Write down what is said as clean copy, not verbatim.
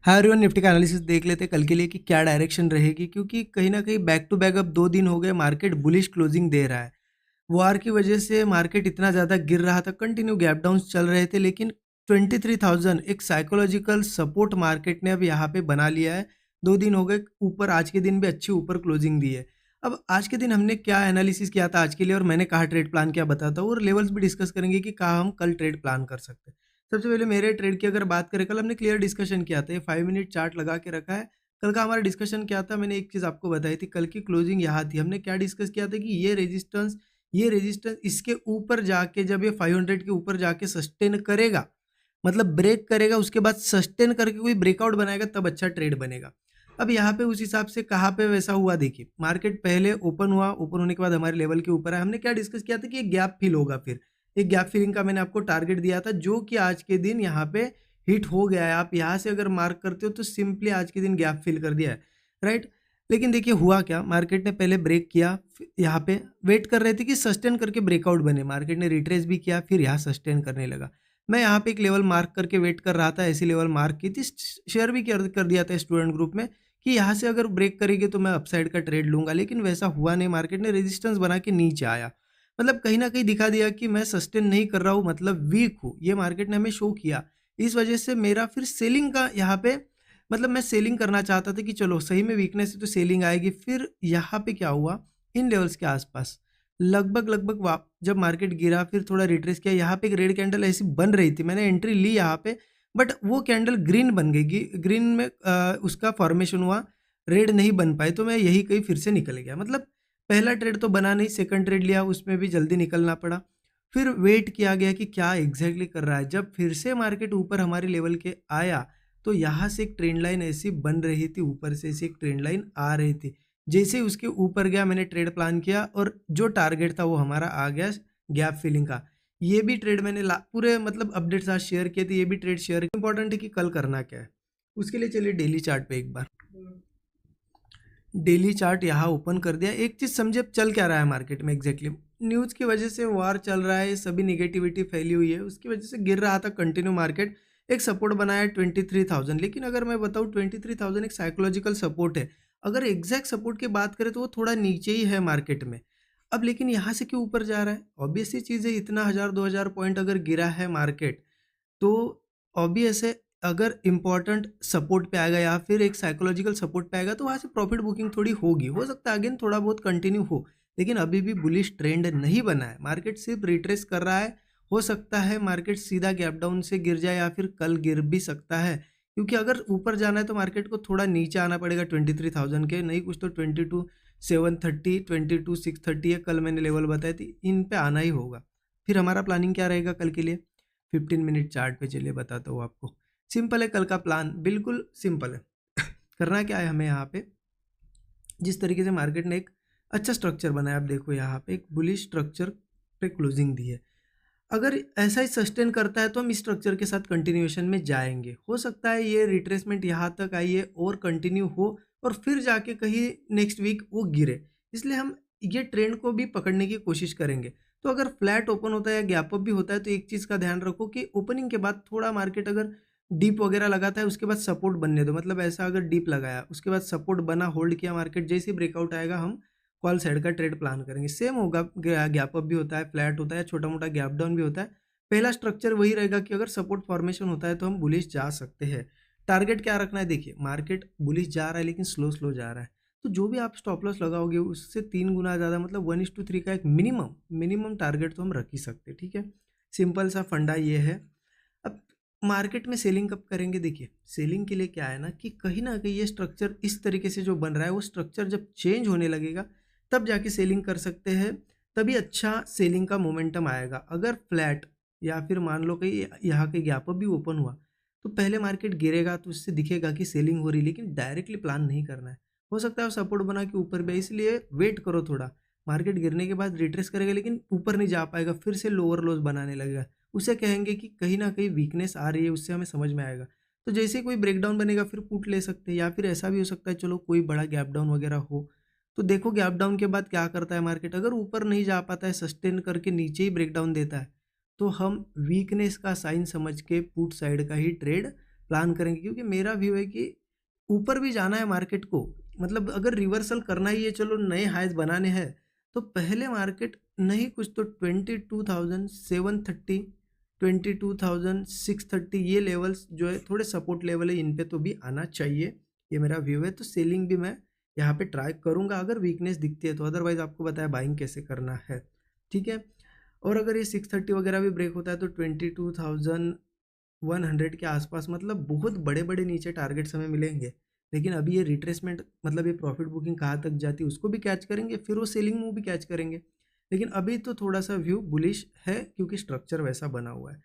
Hi everyone, Nifty का analysis देख लेते हैं कल के लिए कि क्या डायरेक्शन रहेगी, क्योंकि कहीं ना कहीं बैक टू बैक अब 2 दिन हो गए मार्केट बुलिश क्लोजिंग दे रहा है। वार की वजह से मार्केट इतना ज़्यादा गिर रहा था, कंटिन्यू गैप डाउन्स चल रहे थे, लेकिन 23,000 एक साइकोलॉजिकल सपोर्ट मार्केट ने अब यहाँ पे बना लिया है। 2 दिन हो गए ऊपर, आज के दिन भी अच्छी ऊपर क्लोजिंग दी है। अब आज के दिन हमने क्या एनालिसिस किया था आज के लिए और मैंने कहा ट्रेड प्लान क्या बताता हूँ, और लेवल्स भी डिस्कस करेंगे कि कहाँ हम कल ट्रेड प्लान कर सकते हैं। सबसे पहले मेरे ट्रेड की अगर बात करें, कल हमने क्लियर डिस्कशन किया था, ये 5 मिनट चार्ट लगा के रखा है। कल का हमारा डिस्कशन क्या था, मैंने एक चीज़ आपको बताई थी, कल की क्लोजिंग यहाँ थी। हमने क्या डिस्कस किया था कि ये रेजिस्टेंस इसके ऊपर जाके, जब ये 500 के ऊपर जाके सस्टेन करेगा, मतलब ब्रेक करेगा, उसके बाद सस्टेन करके कोई ब्रेकआउट बनाएगा, तब अच्छा ट्रेड बनेगा। अब यहाँ पे उस हिसाब से कहाँ पे वैसा हुआ, देखिए मार्केट पहले ओपन हुआ, ओपन होने के बाद हमारे लेवल के ऊपर है। हमने क्या डिस्कस किया था कि एक गैप फिल होगा, फिर एक गैप फिलिंग का मैंने आपको टारगेट दिया था, जो कि आज के दिन यहाँ पे हिट हो गया है। आप यहाँ से अगर मार्क करते हो तो सिंपली आज के दिन गैप फिल कर दिया है, राइट। लेकिन देखिए हुआ क्या, मार्केट ने पहले ब्रेक किया, यहाँ पे वेट कर रहे थे कि सस्टेन करके ब्रेकआउट बने, मार्केट ने रिट्रेस भी किया, फिर यहाँ सस्टेन करने लगा। मैं यहाँ पे एक लेवल मार्क करके वेट कर रहा था, ऐसी लेवल मार्क की थी, शेयर भी कर दिया था स्टूडेंट ग्रुप में कि यहाँ से अगर ब्रेक करेगी तो मैं अपसाइड का ट्रेड लूंगा, लेकिन वैसा हुआ नहीं। मार्केट ने रेजिस्टेंस बना के नीचे आया, मतलब कहीं ना कहीं दिखा दिया कि मैं सस्टेन नहीं कर रहा हूँ, मतलब वीक हूँ, ये मार्केट ने हमें शो किया। इस वजह से मेरा फिर सेलिंग का यहाँ पे, मतलब मैं सेलिंग करना चाहता था कि चलो सही में वीकनेस है तो सेलिंग आएगी। फिर यहाँ पे क्या हुआ, इन लेवल्स के आसपास लगभग लगभग जब मार्केट गिरा, फिर थोड़ा रिट्रेस किया, यहाँ पे एक रेड कैंडल ऐसी बन रही थी, मैंने एंट्री ली यहाँ पे, बट वो कैंडल ग्रीन बन गई, ग्रीन में उसका फॉर्मेशन हुआ, रेड नहीं बन पाई, तो मैं यही कहीं फिर से निकल गया। मतलब पहला ट्रेड तो बना नहीं, सेकंड ट्रेड लिया, उसमें भी जल्दी निकलना पड़ा। फिर वेट किया गया कि क्या एग्जैक्टली कर रहा है। जब फिर से मार्केट ऊपर हमारे लेवल के आया, तो यहाँ से एक ट्रेंड लाइन ऐसी बन रही थी, ऊपर से ऐसी एक ट्रेंड लाइन आ रही थी। जैसे ही उसके ऊपर गया, मैंने ट्रेड प्लान किया और जो टारगेट था वो हमारा आ गया गैप फिलिंग का। ये भी ट्रेड मैंने पूरे मतलब अपडेट्स आज शेयर किए थे, ये भी ट्रेड शेयर इंपॉर्टेंट है कि कल करना क्या है। उसके लिए चलिए डेली चार्ट पे एक बार, डेली चार्ट यहाँ ओपन कर दिया। एक चीज़ समझे अब चल क्या रहा है मार्केट में एग्जैक्टली, न्यूज़ की वजह से वार चल रहा है, सभी निगेटिविटी फैली हुई है, उसकी वजह से गिर रहा था कंटिन्यू मार्केट। एक सपोर्ट बनाया 23,000, लेकिन अगर मैं बताऊँ 23,000 एक साइकोलॉजिकल सपोर्ट है। अगर एग्जैक्ट सपोर्ट की बात करें तो वो थोड़ा नीचे ही है मार्केट में। अब लेकिन यहाँ से क्यों ऊपर जा रहा है, ऑब्वियस सी चीज़ है, इतना 1,000-2,000 पॉइंट अगर गिरा है मार्केट, तो ऑब्वियस है अगर इम्पोर्टेंट सपोर्ट पे आएगा या फिर एक साइकोलॉजिकल सपोर्ट पे आएगा, तो वहाँ से प्रॉफिट बुकिंग थोड़ी होगी, हो सकता है अगेन थोड़ा बहुत कंटिन्यू हो, लेकिन अभी भी बुलिश ट्रेंड नहीं बना है, मार्केट सिर्फ रिट्रेस कर रहा है। हो सकता है मार्केट सीधा गैप डाउन से गिर जाए या फिर कल गिर भी सकता है, क्योंकि अगर ऊपर जाना है तो मार्केट को थोड़ा नीचे आना पड़ेगा 23,000 के, नहीं कुछ तो 22,730, 22,630 है, कल मैंने लेवल बताई थी, इन पे आना ही होगा। फिर हमारा प्लानिंग क्या रहेगा कल के लिए, 15 मिनट चार्ट पे चलिए बताता हूँ आपको। सिंपल है, कल का प्लान बिल्कुल सिंपल है। करना क्या है हमें, यहाँ पे जिस तरीके से मार्केट ने एक अच्छा स्ट्रक्चर बनाया, आप देखो यहाँ पे एक बुलिश स्ट्रक्चर पे क्लोजिंग दी है। अगर ऐसा ही सस्टेन करता है तो हम इस स्ट्रक्चर के साथ कंटिन्यूएशन में जाएंगे। हो सकता है ये रिट्रेसमेंट यहाँ तक आई है और कंटिन्यू हो, और फिर जाके कहीं नेक्स्ट वीक वो गिरे, इसलिए हम ये ट्रेंड को भी पकड़ने की कोशिश करेंगे। तो अगर फ्लैट ओपन होता है या गैप अप भी होता है, तो एक चीज़ का ध्यान रखो कि ओपनिंग के बाद थोड़ा मार्केट अगर डीप वगैरह लगाता है, उसके बाद सपोर्ट बनने दो, मतलब ऐसा अगर डीप लगाया उसके बाद सपोर्ट बना, होल्ड किया, मार्केट जैसे ही ब्रेकआउट आएगा हम कॉल साइड का ट्रेड प्लान करेंगे। सेम होगा, गैप अप भी होता है, फ्लैट होता है, छोटा मोटा गैप डाउन भी होता है। पहला स्ट्रक्चर वही रहेगा कि अगर सपोर्ट फॉर्मेशन होता है तो हम बुलिश जा सकते हैं। टारगेट क्या रखना है, देखिए मार्केट बुलिश जा रहा है लेकिन स्लो स्लो जा रहा है, तो जो भी आप स्टॉप लॉस लगाओगे उससे 3 गुना ज़्यादा, मतलब 1:3 का एक मिनिमम टारगेट तो हम रख ही सकते हैं, ठीक है। सिंपल सा फंडा ये है। अब मार्केट में सेलिंग कब करेंगे, देखिए सेलिंग के लिए क्या है ना कि ना कहीं ये स्ट्रक्चर इस तरीके से जो बन रहा है, वो स्ट्रक्चर जब चेंज होने लगेगा तब जाके सेलिंग कर सकते हैं, तभी अच्छा सेलिंग का मोमेंटम आएगा। अगर फ्लैट या फिर मान लो कहीं यहाँ के गैप अप भी ओपन हुआ, तो पहले मार्केट गिरेगा तो उससे दिखेगा कि सेलिंग हो रही, लेकिन डायरेक्टली प्लान नहीं करना है। हो सकता है सपोर्ट बना के ऊपर भी, इसलिए वेट करो थोड़ा, मार्केट गिरने के बाद रिट्रेस करेगा लेकिन ऊपर नहीं जा पाएगा, फिर से लोअर लोज बनाने लगेगा, उसे कहेंगे कि कहीं ना कहीं वीकनेस आ रही है, उससे हमें समझ में आएगा। तो जैसे ही कोई ब्रेकडाउन बनेगा फिर पुट ले सकते हैं, या फिर ऐसा भी हो सकता है चलो कोई बड़ा गैप डाउन वगैरह हो, तो देखो गैप डाउन के बाद क्या करता है मार्केट, अगर ऊपर नहीं जा पाता है, सस्टेन करके नीचे ही ब्रेकडाउन देता है, तो हम वीकनेस का साइन समझ के पुट साइड का ही ट्रेड प्लान करेंगे, क्योंकि मेरा व्यू है कि ऊपर भी जाना है मार्केट को। मतलब अगर रिवर्सल करना ही है, चलो नए हाइज बनाने हैं, तो पहले मार्केट नहीं कुछ तो 22,730 22,630 ये लेवल्स जो है थोड़े सपोर्ट लेवल है, इन पे तो भी आना चाहिए, ये मेरा व्यू है। तो सेलिंग भी मैं यहाँ पे ट्राई करूँगा अगर वीकनेस दिखती है तो, अदरवाइज आपको बताया बाइंग कैसे करना है, ठीक है। और अगर ये 630 वगैरह भी ब्रेक होता है तो 22,100 के आसपास, मतलब बहुत बड़े बड़े नीचे टारगेट्स हमें मिलेंगे। लेकिन अभी ये रिट्रेसमेंट, मतलब ये प्रॉफिट बुकिंग कहाँ तक जाती है उसको भी कैच करेंगे, फिर वो सेलिंग मूव भी कैच करेंगे। लेकिन अभी तो थोड़ा सा व्यू बुलिश है, क्योंकि स्ट्रक्चर वैसा बना हुआ है।